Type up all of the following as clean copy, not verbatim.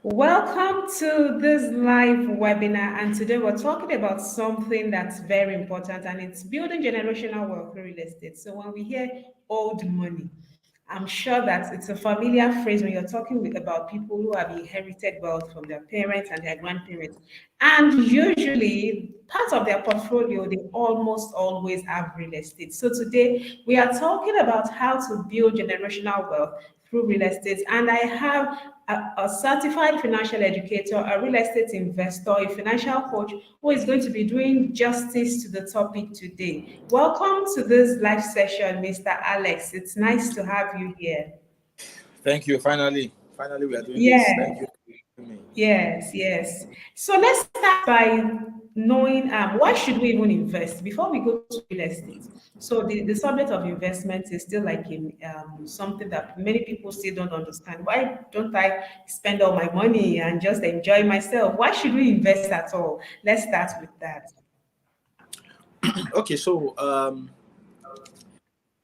Welcome to this live webinar, and today we're talking about something that's very important, and it's building generational wealth through real estate. So when we hear old money, I'm sure that it's a familiar phrase when you're talking about people who have inherited wealth from their parents and their grandparents. And usually, part of their portfolio, they almost always have real estate. So today, we are talking about how to build generational wealth through real estate. And I have a certified financial educator, a real estate investor, a financial coach who is going to be doing justice to the topic today. Welcome to this live session, Mr. Alex. It's nice to have you here. Thank you. Finally, we are doing this. Thank Yeah, you for having me. yes. So let's start by knowing why should we even invest before we go to real estate. So the subject of investment is still like something that many people still don't understand. Why don't I spend all my money and just enjoy myself? Why should we invest at all? Let's start with that. Okay, so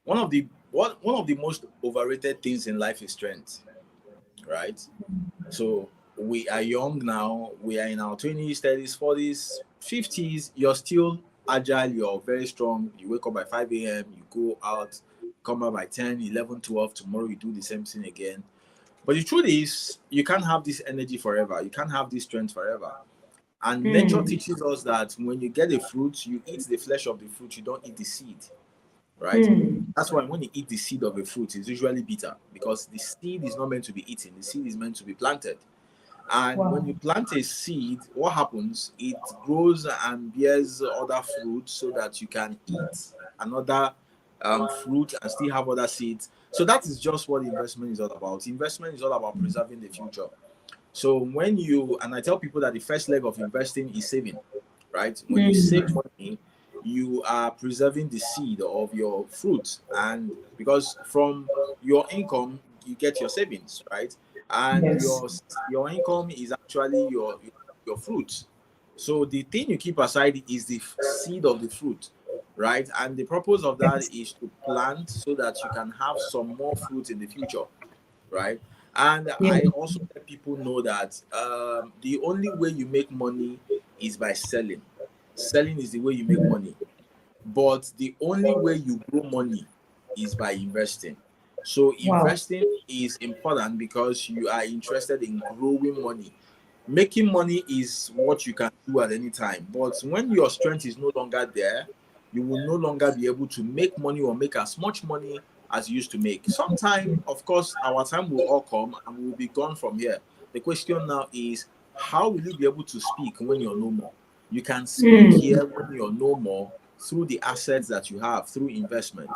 one of the most overrated things in life is strength, right? So we are young now. We are in our 20s, 30s, 40s, 50s. You're still agile. You're very strong. You wake up by 5 a.m. You go out, come back by 10, 11, 12. Tomorrow you do the same thing again. But the truth is, you can't have this energy forever. You can't have this strength forever. And nature Mm, teaches us that when you get a fruit, you eat the flesh of the fruit, you don't eat the seed, right? mm, That's why when you eat the seed of a fruit, it's usually bitter because the seed is not meant to be eaten, the seed is meant to be planted. And when wow. you plant a seed, what happens? It grows and bears other fruits so that you can eat another fruit and still have other seeds. So that is just what investment is all about. Investment is all about preserving the future. So when you, and I tell people that the first leg of investing is saving, right? When you save Mm, money, you are preserving the seed of your fruit. And because from your income, you get your savings, right? And yes. your income is actually your fruit. So the thing you keep aside is the seed of the fruit, right? And the purpose of that Yes. is to plant so that you can have some more fruit in the future, right? And Yeah. I also let people know that the only way you make money is by selling. Selling is the way you make money. But the only way you grow money is by investing. So Wow. investing is important because you are interested in growing money. Making money is what you can do at any time. But when your strength is no longer there, you will no longer be able to make money or make as much money as you used to make. Sometime, of course, our time will all come and we will be gone from here. The question now is, how will you be able to speak when you're no more? You can speak Mm, here when you're no more through the assets that you have, through investment,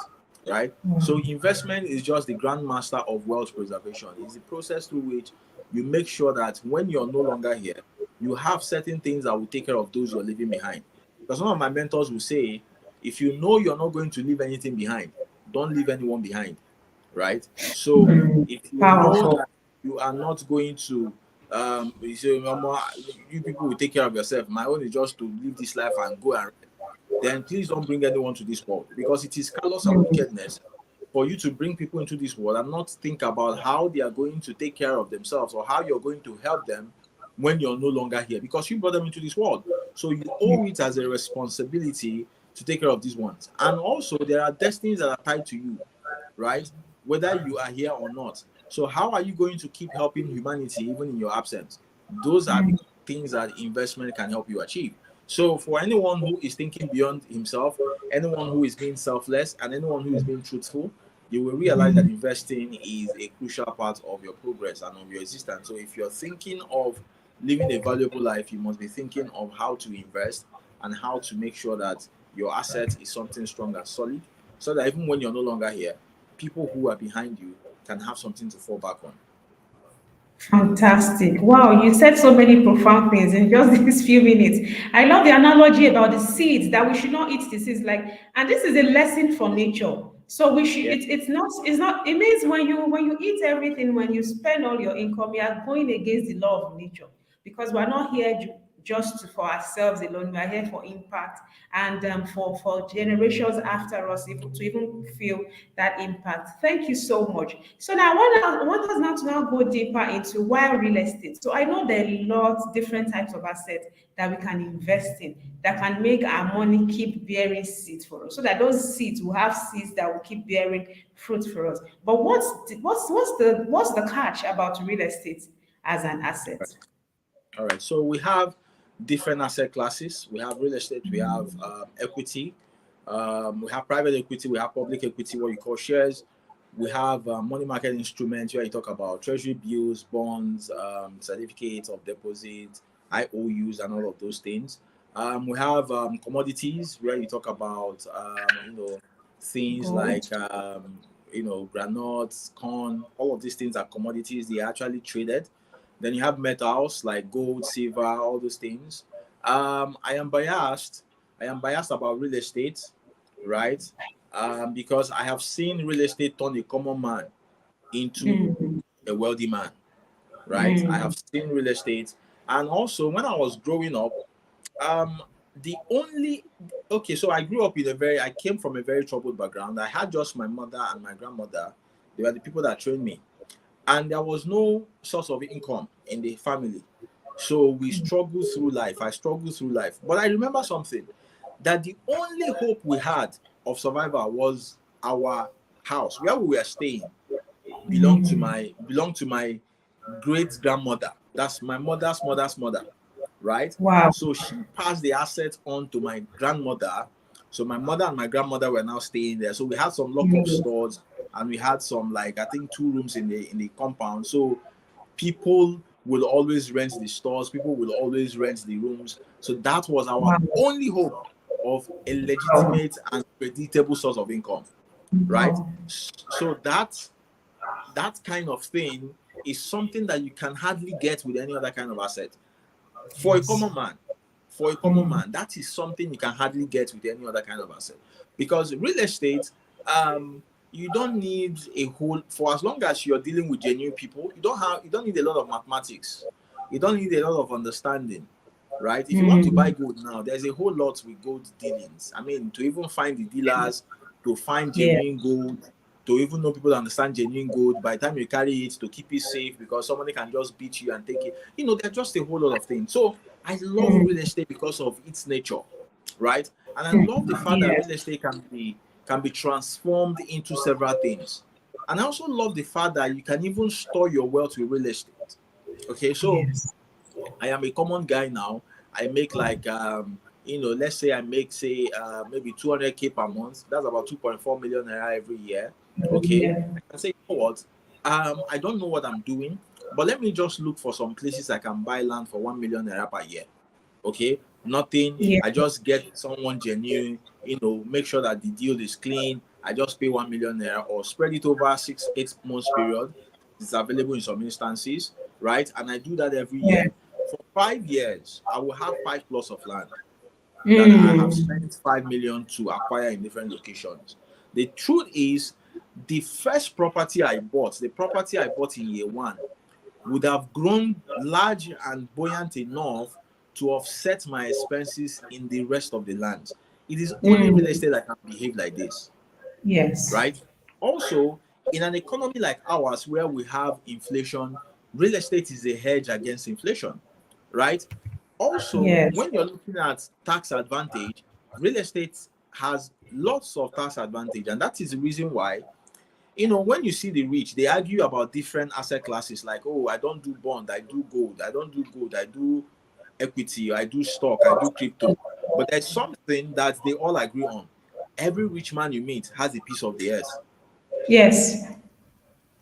right? So wow. investment is just the grandmaster of wealth preservation. It's the process through which you make sure that when you're no longer here, you have certain things that will take care of those you're leaving behind. Because one of my mentors will say, if you know you're not going to leave anything behind, don't leave anyone behind, right? So Mm, if you know powerful. that you are not going to, you say, Mama, you people will take care of yourself. My own is just to live this life and go and rest. Then please don't bring anyone to this world because it is callous and Mm, wickedness for you to bring people into this world and not think about how they are going to take care of themselves or how you're going to help them when you're no longer here because you brought them into this world. So you yeah. owe it as a responsibility to take care of these ones. And also, there are destinies that are tied to you, right? Whether you are here or not. So, how are you going to keep helping humanity even in your absence? Those are the Mm, things that investment can help you achieve. So, for anyone who is thinking beyond himself, anyone who is being selfless, and anyone who is being truthful, you will realize that mm, investing is a crucial part of your progress and of your existence. So, if you're thinking of living a valuable life, you must be thinking of how to invest and how to make sure that your asset is something strong and solid so that even when you're no longer here, people who are behind you can have something to fall back on. fantastic. Wow, you said so many profound things in just these few minutes. I love the analogy about the seeds that we should not eat the seeds. Like, and this is a lesson for nature. So we should. Yeah. It's not. It means when you eat everything, when you spend all your income, you are going against the law of nature because we're not here for ourselves alone. We are here for impact and for generations after us to even feel that impact. Thank you so much. So now I want us now to now go deeper into why real estate. So I know there are lots different types of assets that we can invest in that can make our money keep bearing seeds for us. So that those seeds will have seeds that will keep bearing fruit for us. But what's the catch about real estate as an asset? All right. So we have different asset classes. We have real estate. We have equity. We have private equity. We have public equity, what you call shares. We have money market instruments where you talk about treasury bills, bonds, certificates of deposit, IOUs, and all of those things. We have commodities where you talk about things like Gold. granules, corn. All of these things are commodities. They are actually traded. Then you have metals like gold, silver, all those things. I am biased. I am biased about real estate, right? Because I have seen real estate turn a common man into Mm, a wealthy man, right? I mm, have seen real estate, and also when I was growing up, um, the only okay, so I grew up in I came from a very troubled background. I had just my mother and my grandmother. They were the people that trained me, and there was no source of income in the family. So we struggled through life. I struggled through life. But I remember something, that the only hope we had of survival was our house where we were staying belonged to my great grandmother. That's my mother's mother's mother, right? wow. So she passed the assets on to my grandmother. So my mother and my grandmother were now staying there. So we had some lock-up Mm, stores, and we had some, like, I think 2 rooms in the compound. So people will always rent the stores, people will always rent the rooms. So that was our wow. only hope of a Wow. legitimate and predictable source of income, right? Wow. So that kind of thing is something that you can hardly get with any other kind of asset. For a Yes. common man, for a common Mm, man, that is something you can hardly get with any other kind of asset. Because real estate, you don't need a whole, for as long as you're dealing with genuine people, you don't need a lot of mathematics. You don't need a lot of understanding, right? If you want to buy mm, gold now, there's a whole lot with gold dealings. I mean, to even find the dealers, to find yeah. genuine gold, to even know people that understand genuine gold, by the time you carry it, to keep it safe, because somebody can just beat you and take it. There's just a whole lot of things. So I love real Mm, estate because of its nature, right? And I love the mm, fact that yes. real estate can be transformed into several things. And I also love the fact that you can even store your wealth with real estate. Okay, so Yes. I am a common guy now. I make like let's say I make, say, maybe 200K per month. That's about 2.4 million naira every year. Okay. Yeah. I can say, you know what? I don't know what I'm doing, but let me just look for some places I can buy land for 1 million naira per year. Okay. Nothing. Yeah. I just get someone genuine, make sure that the deal is clean. I just pay 1 million naira, or spread it over 6, 8 months period. It's available in some instances, right? And I do that every Yeah. year. For 5 years, I will have 5 plots of land that I have Mm, spent 5 million to acquire in different locations. The truth is, the first property I bought, the property I bought in year one, would have grown large and buoyant enough to offset my expenses in the rest of the land. It is only real mm, estate that can behave like this, yes. right? Also, in an economy like ours where we have inflation, real estate is a hedge against inflation, right? Also, Yes. when you're looking at tax advantage, real estate has lots of tax advantage, and that is the reason why, when you see the rich, they argue about different asset classes, like, oh, I don't do bond, I do gold, I don't do gold, I do equity, I do stock, I do crypto. But there's something that they all agree on. Every rich man you meet has a piece of the earth. Yes.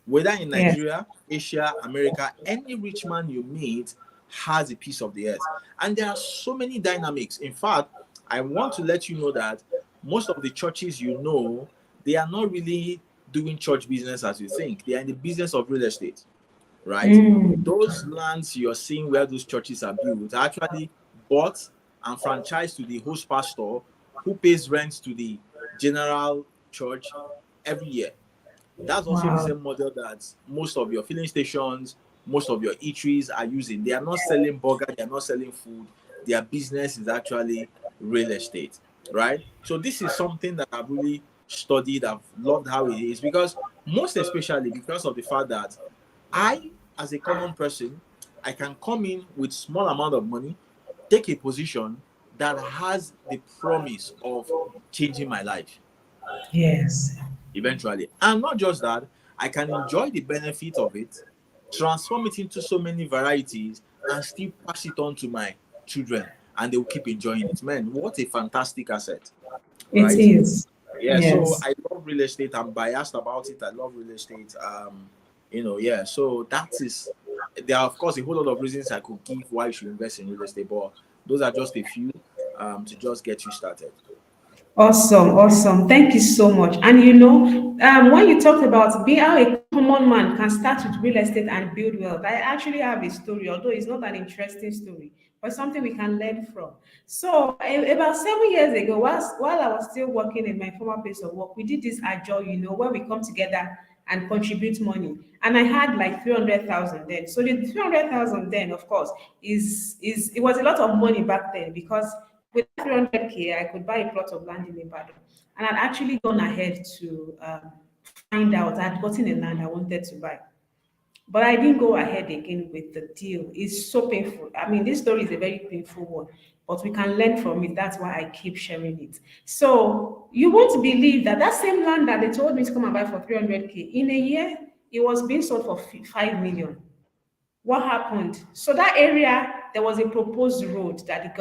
Whether in Yes. Nigeria, Asia, America, any rich man you meet has a piece of the earth. And there are so many dynamics. In fact, I want to let you know that most of the churches, they are not really doing church business as you think. They are in the business of real estate, right? Mm, Those lands you're seeing where those churches are built are actually bought and franchised to the host pastor, who pays rent to the general church every year. That's also the wow. same model that most of your filling stations, most of your eateries are using. They are not selling burger, they are not selling food. their business is actually real estate, right? So this is something that I've really studied. I've loved how it is, because most especially because of the fact that I, as a common person, I can come in with small amount of money, take a position that has the promise of changing my life Yes. eventually. And not just that, I can enjoy the benefit of it, transform it into so many varieties, and still pass it on to my children, and they will keep enjoying it. Man, what a fantastic asset, It right? is. Yeah, so Yes. I love real estate. I'm biased about it. I love real estate. Yeah. So that is, there are of course a whole lot of reasons I could give why you should invest in real estate, but those are just a few to just get you started. Awesome, awesome. Thank you so much. And when you talked about being how a common man can start with real estate and build wealth, I actually have a story, although it's not an interesting story, but something we can learn from. So, about 7 years ago, while I was still working in my former place of work, we did this ajo, where we come together and contribute money. And I had like 300,000 then. So the 300,000 then, of course, is it was a lot of money back then, because with 300K, I could buy a plot of land in Ibadan. And I'd actually gone ahead to find out, I'd gotten a land I wanted to buy. But I didn't go ahead again with the deal. It's so painful. I mean, this story is a very painful one, but we can learn from it. That's why I keep sharing it. So you won't believe that that same land that they told me to come and buy for 300K, in a year, it was being sold for 5 million. What happened? So that area, there was a proposed road that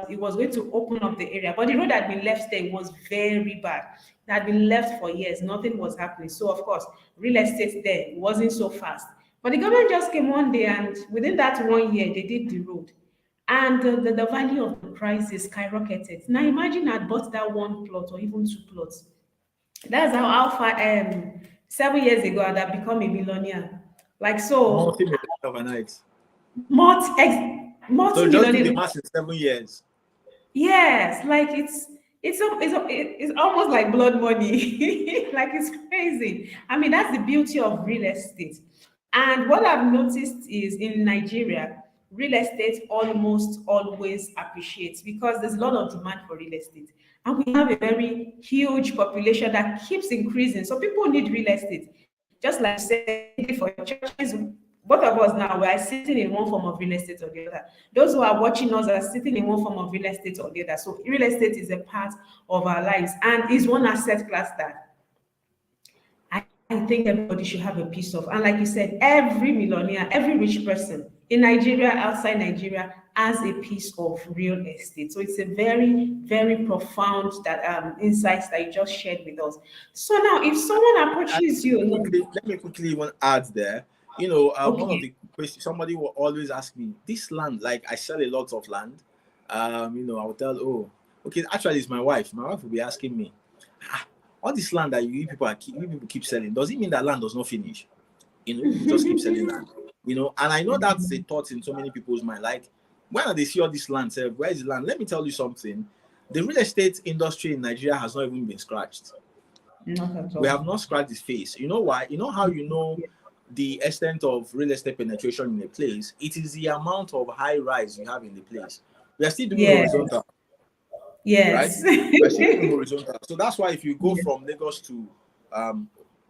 it was going to open up the area, but the road that had been left there was very bad. It had been left for years, nothing was happening. So of course, real estate there wasn't so fast. But the government just came one day, and within that 1 year, they did the road. And the value of the prices skyrocketed. Now imagine I'd bought that one plot or even two plots. That's how far 7 years ago I'd have become a millionaire. Like so, Multi-million overnight. So just do the multi-millionaire. math in 7 years. Yes, like it's almost like blood money. Like it's crazy. I mean, that's the beauty of real estate. And what I've noticed is in Nigeria, real estate almost always appreciates because there's a lot of demand for real estate. And we have a very huge population that keeps increasing. So people need real estate. Just like you said, you need it for your churches. Both of us now, we are sitting in one form of real estate or the other. Those who are watching us are sitting in one form of real estate or the other. So real estate is a part of our lives and is one asset class that I think everybody should have a piece of. And like you said, every millionaire, every rich person in Nigeria, outside Nigeria, has a piece of real estate. So it's a very, very profound insights that you just shared with us. So now, if someone And approaches you, no, let me quickly even add there. One of okay, the questions somebody will always ask me, this land, like I sell a lot of land. I will tell, oh, okay, actually, it's my wife. My wife will be asking me, all this land that you people keep selling, does it mean that land does not finish? You people just keep selling land. And I know that's a thought in so many people's mind. Like, when are they see all this land? Say, where is the land? Let me tell you something. The real estate industry in Nigeria has not even been scratched. not at We have all. not scratched his face. You know why? You know how you know the extent of real estate penetration in a place? It is the amount of high rise you have in the place. We are still doing Yes, horizontal, right? yes, We're still doing horizontal. So that's why if you go yes, from Lagos to um,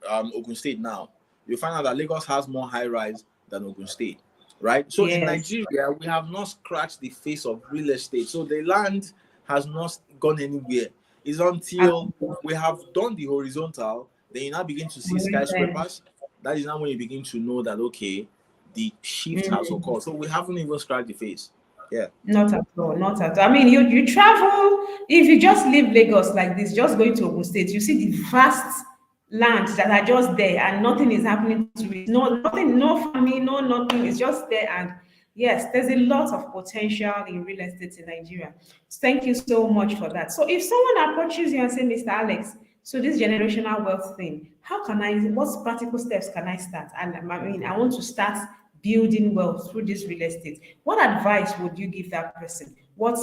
Ogun State now, you find out that Lagos has more high rise than Ogun State, right? So in yes. Nigeria, we have not scratched the face of real estate. So the land has not gone anywhere. It's At until we have done the horizontal, then you now begin to see skyscrapers. That is now when you begin to know that, okay, the shift has all. occurred. So we haven't even scratched the face. Yeah. Not at all, not at all. I mean, you travel, if you just leave Lagos like this, just going to Ogun State, you see the vast lands that are just there and nothing is happening to it. No, nothing, no farming, no nothing. It's just there. And yes, there's a lot of potential in real estate in Nigeria. So thank you so much for that. So if someone approaches you and say, Mr. Alex, so this generational wealth thing, what practical steps can I start? And I mean, I want to start building wealth through this real estate. What advice would you give that person? What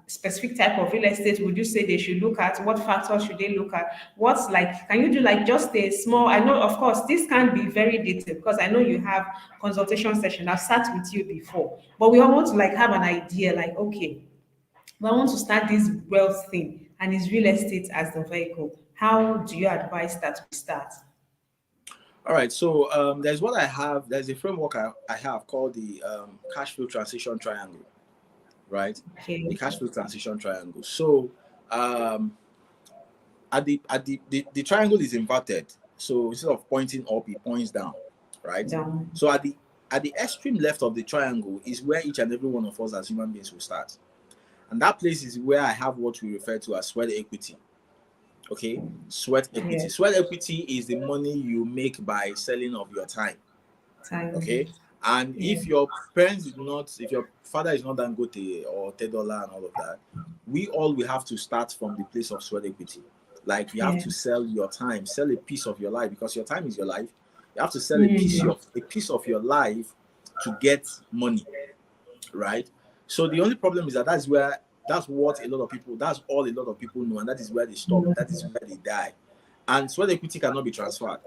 specific type of real estate would you say they should look at? What factors should they look at? What's like, can you do like just a small, I know of course this can be very detailed because I know you have consultation session. I've sat with you before, but we all want to like have an idea, like, okay, well, I want to start this wealth thing and is real estate as the vehicle. How do you advise that we start? All right. So there's what I have. There's a framework I have called the cash flow transition triangle. Right. The Okay. cash flow transition triangle. So um, the triangle is inverted. So instead of pointing up, it points down. Right. Down. So at the extreme left of the triangle is where each and every one of us as human beings will start. And that place is where I have what we refer to as sweat equity. Okay, sweat equity. Yeah. Sweat equity is the money you make by selling of your time. Time. Okay, and Yeah. if your parents did not, if your father is not Dangote or $10 and all of that, we all will have to start from the place of sweat equity. Like you have to Yes. sell your time, sell a piece of your life because your time is your life. You have to sell Mm. a piece of your life to get money, right? So the only problem is that that's what a lot of people, that's all a lot of people know, and that is where they stop. That is where they die. And sweat equity cannot be transferred,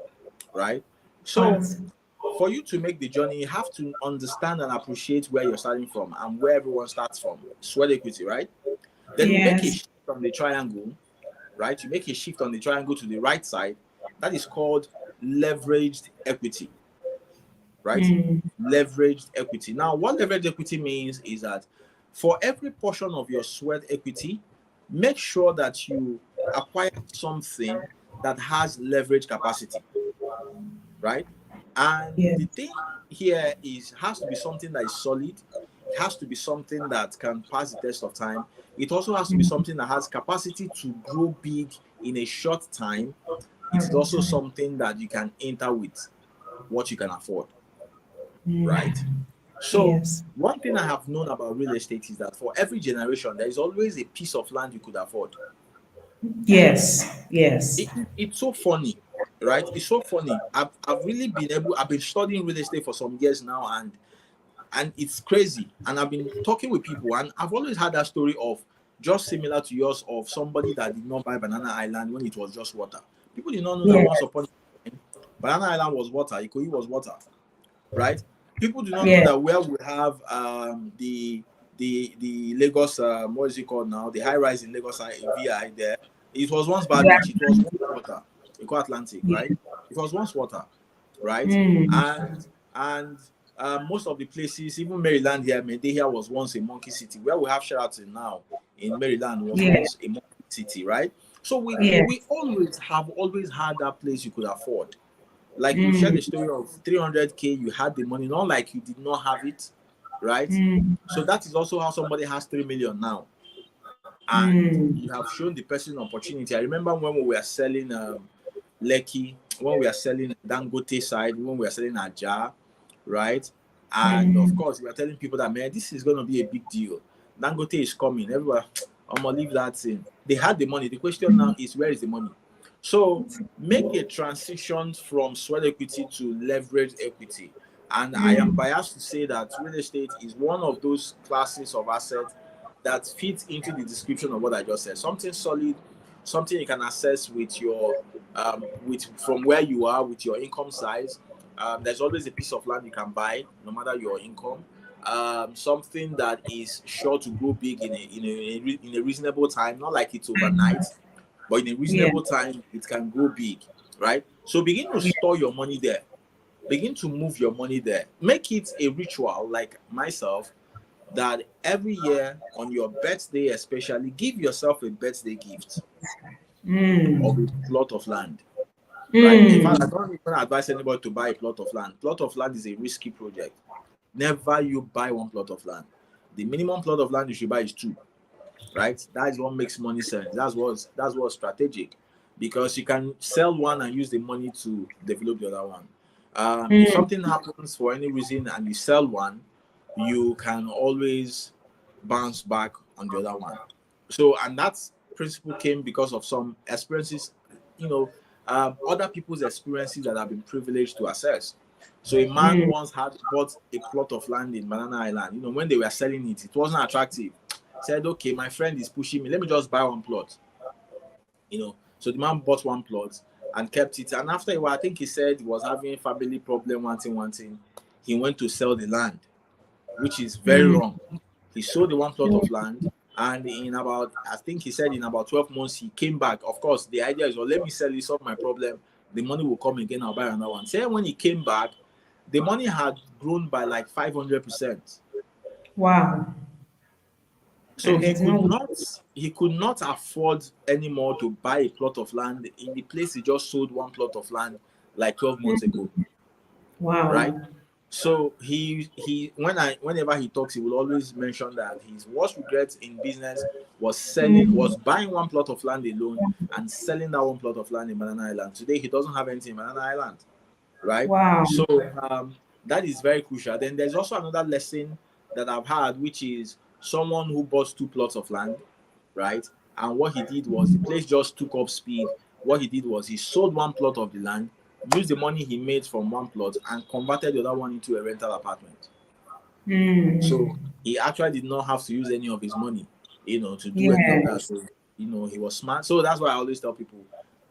right? So Right. for you to make the journey, you have to understand and appreciate where you're starting from and where everyone starts from. Sweat equity, right? Then you make a Yes. shift from the triangle, right? You make a shift on the triangle to the right side. That is called leveraged equity, right? Mm. Leveraged equity. Now, what leveraged equity means is that for every portion of your sweat equity, make sure that you acquire something that has leverage capacity, right? And the Yes. thing here is has to be something that is solid. It has to be something that can pass the test of time. It also has to be Mm. something that has capacity to grow big in a short time. It is Right. also something that you can enter with what you can afford, right? Mm. So Yes. one thing I have known about real estate is that for every generation, there is always a piece of land you could afford. Yes. Yes. It's so funny, right? It's so funny. I've really been able. I've been studying real estate for some years now, and it's crazy. And I've been talking with people, and I've always had that story of just similar to yours of somebody that did not buy Banana Island when it was just water. People did not know that Yeah. once upon a time, Banana Island was water. Ikoyi was water, right? People do not know Yeah. that where we have the Lagos what is it called now? The high rise in Lagos VI there. It was once Bad Yeah. Beach. It was once water. Eco Atlantic, right? Yeah. It was once water, right? Mm. And most of the places, even Maryland here, Medea was once a monkey city. Where we have Sheraton now in Maryland was Yeah. once a monkey city, right? So Yeah. we always had that place you could afford. Like you shared Mm. the story of 300K, you had the money, not like you did not have it, right? Mm. So that is also how somebody has 3 million now. And Mm. you have shown the person opportunity. I remember when we were selling Lekki, when we are selling Dangote side, when we are selling Aja, right? And of Mm. course, we are telling people that, man, this is going to be a big deal. Dangote is coming. Everyone, I'm going to leave that in. They had the money. The question now is, where is the money? So make a transition from sweat equity to leverage equity. And I am Mm. biased to say that real estate is one of those classes of assets that fits into the description of what I just said. Something solid, something you can access with your with from where you are with your income size. There's always a piece of land you can buy, no matter your income. Something that is sure to grow big in a reasonable time, not like it's overnight, but in a Yeah. reasonable time, it can grow big, right? So begin to Yeah. store your money there. Begin to move your money there. Make it a ritual, like myself, that every year on your birthday, especially, give yourself a birthday gift of a Mm. plot of land, right? In fact, I Mm. don't even advise anybody to buy a plot of land. Plot of land is a risky project. Never you buy one plot of land. The minimum plot of land you should buy is two, right? That is what makes money sense. That's what's strategic, because you can sell one and use the money to develop the other one. If Mm. something happens for any reason and you sell one, you can always bounce back on the other one. So, and that principle came because of some experiences, you know, other people's experiences that I've been privileged to assess. So a man Mm. once had bought a plot of land in Banana Island. When they were selling it, it wasn't attractive. Said, okay, my friend is pushing me. Let me just buy one plot. So the man bought one plot and kept it. And after a while, I think he said he was having family problem, wanting. He went to sell the land, which is very Mm. wrong. He sold the one plot of land, and I think he said in about 12 months, he came back. Of course, the idea is, well, let me sell this, solve my problem. The money will come again, I'll buy another one. Say when he came back, the money had grown by like 500%. Wow. So And there's no. he could not afford anymore to buy a plot of land in the place he just sold one plot of land like 12 months ago, right? Wow. So whenever he talks, he will always mention that his worst regret in business was Mm. buying one plot of land alone and selling that one plot of land in Banana Island. Today he doesn't have anything in Banana Island, right? Wow. So that is very crucial. Then there's also another lesson that I've had, which is someone who bought two plots of land, right? And what he did was the place just took up speed. What he did was he sold one plot of the land, used the money he made from one plot, and converted the other one into a rental apartment. Mm. So he actually did not have to use any of his money, to do any of that. Yes. So, he was smart. So that's why I always tell people,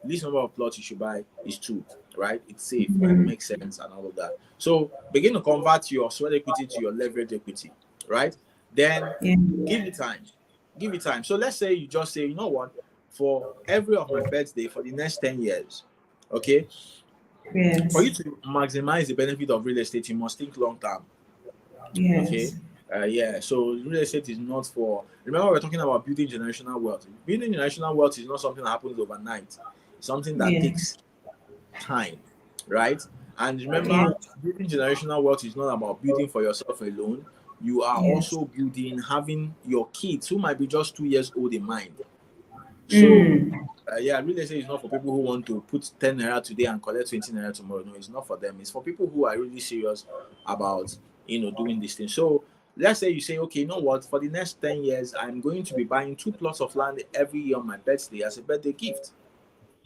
least number of plots you should buy is two, right? It's safe and Mm. makes sense and all of that. So begin to convert your sweat equity to your leverage equity, right? Then Yeah. give it time. Give it time. So let's say you just say, you know what, for every of my birthday for the next 10 years, okay, for Yes. you to maximize the benefit of real estate, you must think long term. Okay. Yes. Yeah. So real estate is not for. Remember, we're talking about building generational wealth. Building generational wealth is not something that happens overnight. It's something that Yes. takes time, right? And remember, Yes. building generational wealth is not about building for yourself alone. You are Yes. also building, having your kids who might be just 2 years old in mind. So, Mm. yeah, real estate is not for people who want to put 10 naira today and collect 20 naira tomorrow. No, it's not for them. It's for people who are really serious about, doing this thing. So, let's say you say, okay, you know what, for the next 10 years, I'm going to be buying two plots of land every year on my birthday as a birthday gift,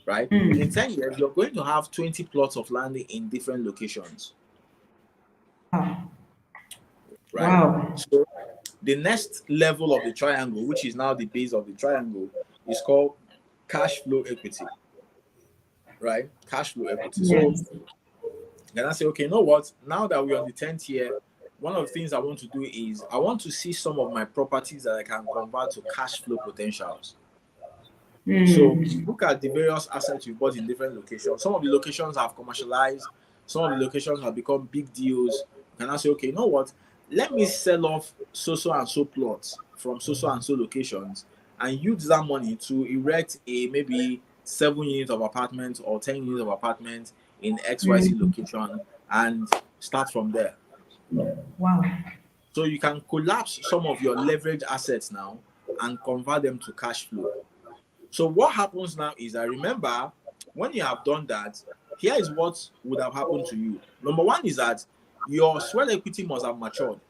right? In Mm. 10 years, you're going to have 20 plots of land in different locations, Wow. right? Wow. So, the next level of the triangle, which is now the base of the triangle, is called cash flow equity, right? Cash flow equity. So Yes. then I say, okay, you know what? Now that we're on the 10th year, one of the things I want to do is I want to see some of my properties that I can convert to cash flow potentials. So you Mm. look at the various assets you bought in different locations. Some of the locations have commercialized, some of the locations have become big deals. And I say, okay, you know what? Let me sell off so and so plots from so and so locations and use that money to erect a maybe 7 units of apartment or 10 units of apartment in XYZ Mm. location and start from there. Wow. So you can collapse some of your leverage assets now and convert them to cash flow. So what happens now is I remember when you have done that, here is what would have happened to you. Number one is that your sweat equity must have matured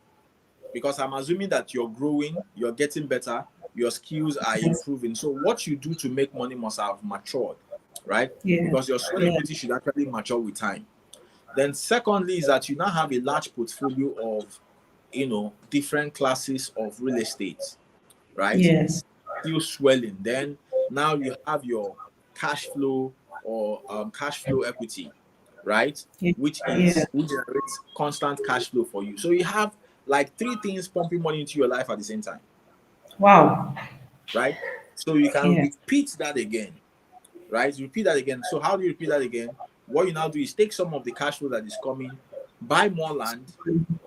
because I'm assuming that you're growing, you're getting better, your skills are Yes. improving. So what you do to make money must have matured, right? Yes. Because your sweat Yes. equity should actually mature with time. Then secondly is that you now have a large portfolio of different classes of real estate, right? Yes. Still swelling. Then now you have your cash flow or cash flow equity, right? Yes. Which generates constant cash flow for you. So you have like three things pumping money into your life at the same time, Wow. right? So you can Yes. repeat that again, right? Repeat that again. So how do you repeat that again? What you now do is take some of the cash flow that is coming, buy more land,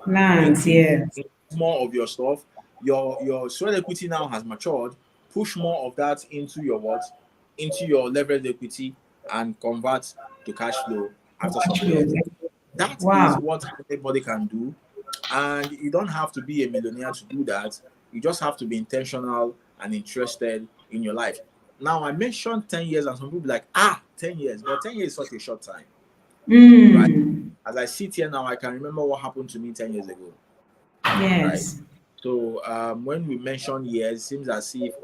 Lands. Yes. increase more of your stuff. Your sweat equity now has matured. Push more of that into your what? Into your leverage equity and convert to cash flow after some Cash flow. years. That is Wow. what anybody can do. And you don't have to be a millionaire to do that. You just have to be intentional and interested in your life. Now, I mentioned 10 years, and some people be like, 10 years. But 10 years is such a short time, right? Mm. As I sit here now, I can remember what happened to me 10 years ago, right? Yes. So when we mention years, it seems as if,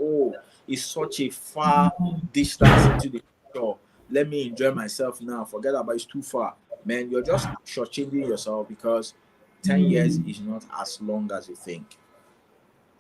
it's such a far distance into the future. Let me enjoy myself now. Forget about it's too far. man, you're just shortchanging yourself because 10 years Hmm. is not as long as you think.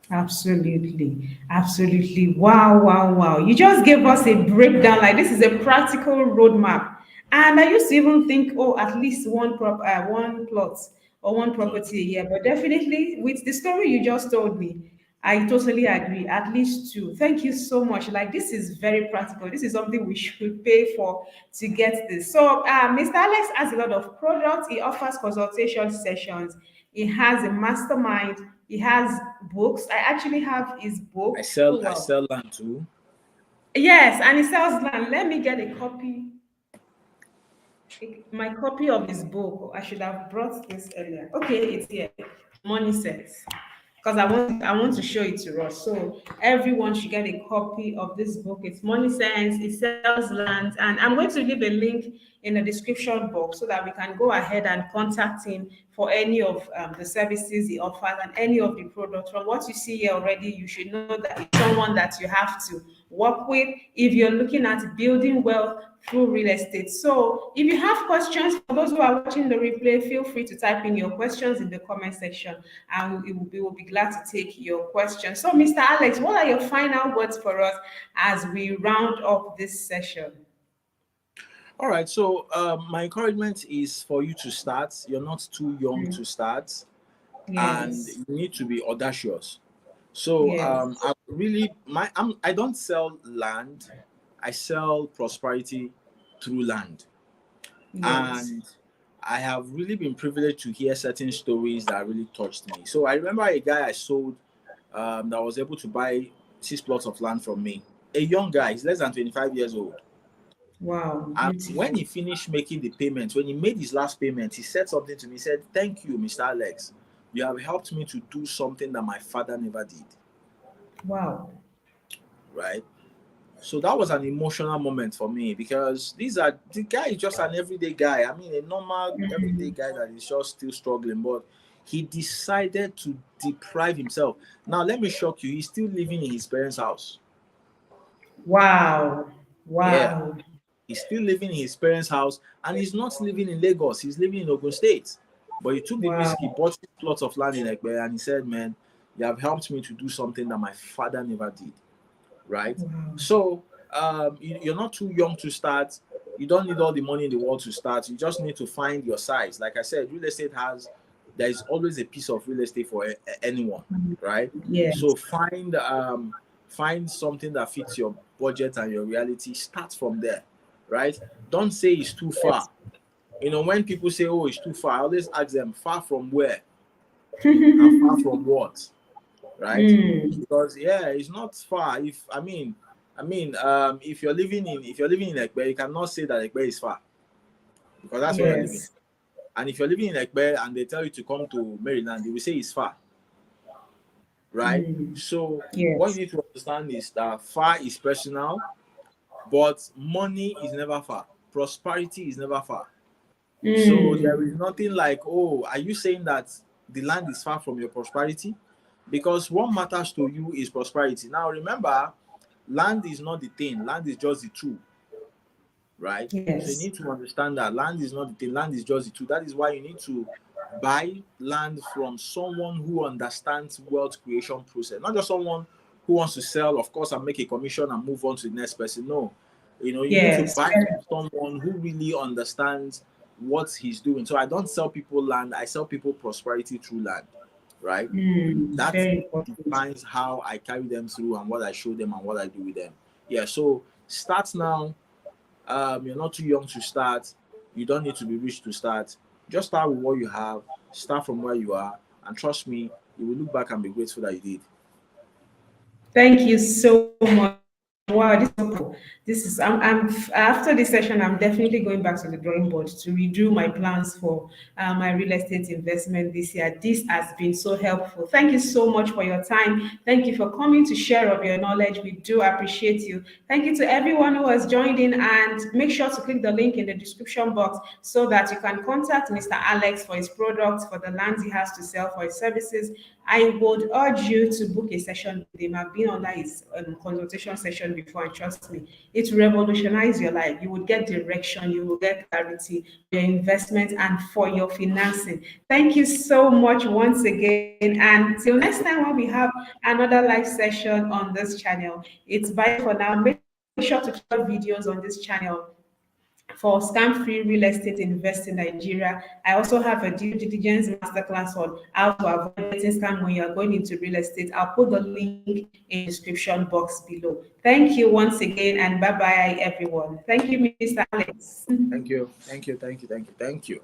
Absolutely. Absolutely. Wow, wow, wow. You just gave us a breakdown. Like this is a practical roadmap. And I used to even think, oh, at least one plot or one No. property a year. But definitely with the story you just told me, I totally agree. At least two. Thank you so much. Like this is very practical. This is something we should pay for to get this. So Mr. Alex has a lot of products. He offers consultation sessions. He has a mastermind. He has books. I actually have his I book. sell Oh I wow. sell land too. Yes, and he sells land. Let me get a copy. My copy of his book. I should have brought this earlier. Okay, it's here. Money sets. Because I want to show it to us. So everyone should get a copy of this book. It's Money Sense. It sells land, and I'm going to leave a link in the description box so that we can go ahead and contact him for any of the services he offers and any of the products. From what you see here already, you should know that it's someone that you have to work with if you're looking at building wealth through real estate. So if you have questions, for those who are watching the replay, feel free to type in your questions in the comment section and we will be glad to take your questions. So Mr. Alex, what are your final words for us as we round up this session? All right. So my encouragement is for you to start. You're not too young to start, and Yes. you need to be audacious. So Yes. I don't sell land. I sell prosperity through land. Yes. And I have really been privileged to hear certain stories that really touched me. So I remember a guy I sold that was able to buy 6 plots of land from me. A young guy, he's less than 25 years old. Wow. And when Beautiful. he finished making the payment, when he made his last payment, he said something to me. He said, "Thank you, Mr. Alex. You have helped me to do something that my father never did." Wow. Right? So that was an emotional moment for me because the guy is just an everyday guy. I mean, a normal everyday guy that is just still struggling, but he decided to deprive himself. Now, let me shock you, he's still living in his parents' house. Wow. Yeah, Wow. he's still living in his parents' house and he's not living in Lagos, he's living in Ogun State. But he took the risk, he Wow. bought 6 plots of land in Ekpe and he said, "Man, you have helped me to do something that my father never did." Right? Wow. So you're not too young to start. You don't need all the money in the world to start. You just need to find your size. Like I said, real estate there is always a piece of real estate for anyone, right? Yes. So find something that fits your budget and your reality. Start from there, right? Don't say it's too Yes. far. When people say, "Oh, it's too far," I always ask them, "Far from where? And far from what?" Right? Mm. Because yeah, it's not far. If you're living in Ekbe, you cannot say that Ekbe is far because that's where you're living. Yes. And if you're living in Ekbe and they tell you to come to Maryland, they will say it's far, right? Mm. So what you Yes. need to understand is that far is personal, but money is never far. Prosperity is never far. So there is Mm. nothing like, "Oh, are you saying that the land is far from your prosperity?" Because what matters to you is prosperity. Now remember, land is not the thing, land is just the tool, right? So you Yes. need to understand that land is not the thing, land is just the tool. That is why you need to buy land from someone who understands wealth creation process, not just someone who wants to sell, of course, and make a commission and move on to the next person. No, you need to Yes. buy from someone who really understands what he's doing. So I don't sell people land, I sell people prosperity through land, right? Mm. That Very important. defines how I carry them through and what I show them and what I do with them. Yeah, so start now. You're not too young to start. You don't need to be rich to start. Just start with what you have. Start from where you are, and trust me, you will look back and be grateful that you did. Thank you so much. Wow, this is after this session, I'm definitely going back to the drawing board to redo my plans for my real estate investment this year. This has been so helpful. Thank you so much for your time. Thank you for coming to share of your knowledge. We do appreciate you. Thank you to everyone who has joined in, and make sure to click the link in the description box so that you can contact Mr. Alex for his products, for the lands he has to sell, for his services. I would urge you to book a session with him. I've been under his consultation session before, and trust me, it revolutionized your life. You will get direction, you will get clarity for your investment and for your financing. Thank you so much once again. And till next Thank time you. when we have another live session on this channel, it's bye for now. Make sure to check out videos on this channel for scam-free real estate invest in Nigeria. I also have a due diligence masterclass on how to avoid getting scammed when you are going into real estate. I'll put the link in the description box below. Thank you once again, and bye bye, everyone. Thank you, Mr. Alex. Thank you. Thank you. Thank you. Thank you. Thank you.